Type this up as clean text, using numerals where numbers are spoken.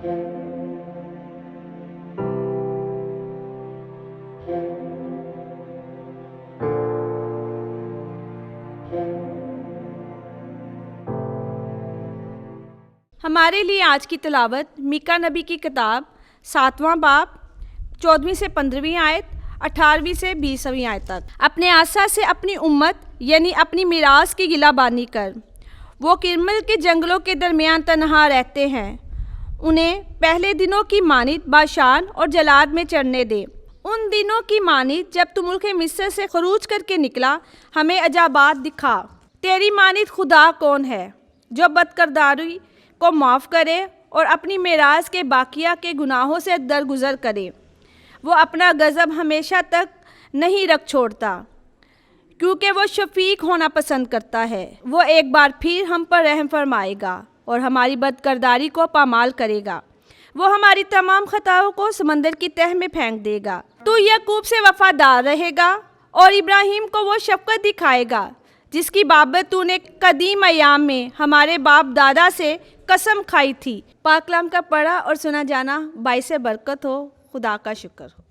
हमारे लिए आज की तिलावत मीका नबी की किताब 7वां बाब 14वीं से 15वीं आयत, 18वीं से 20वीं आयत तक। अपने आसा से अपनी उम्मत यानी अपनी मिरास की गिलाबानी कर। वो किरमल के जंगलों के दरमियान तनहा रहते हैं। उन्हें पहले दिनों की मानित बाशान और जलाद में चढ़ने दे। उन दिनों की मानित जब तू मुल्क मिस्र से खरूज करके निकला, हमें अजाबात दिखा। तेरी मानित खुदा कौन है जो बदकरदारी को माफ़ करे और अपनी मेराज के बाकिया के गुनाहों से दरगुजर करे। वो अपना गज़ब हमेशा तक नहीं रख छोड़ता, क्योंकि वो शफीक होना पसंद करता है। वो एक बार फिर हम पर रहम फरमाएगा और हमारी बदकरदारी को पामाल करेगा। वो हमारी तमाम खताओं को समंदर की तह में फेंक देगा। तू याकूब से वफादार रहेगा और इब्राहिम को वो शफकत दिखाएगा जिसकी बाबत तूने कदीम अयाम में हमारे बाप दादा से कसम खाई थी। पाक कलाम का पढ़ा और सुना जाना बाइस बरकत हो। खुदा का शुक्र हो।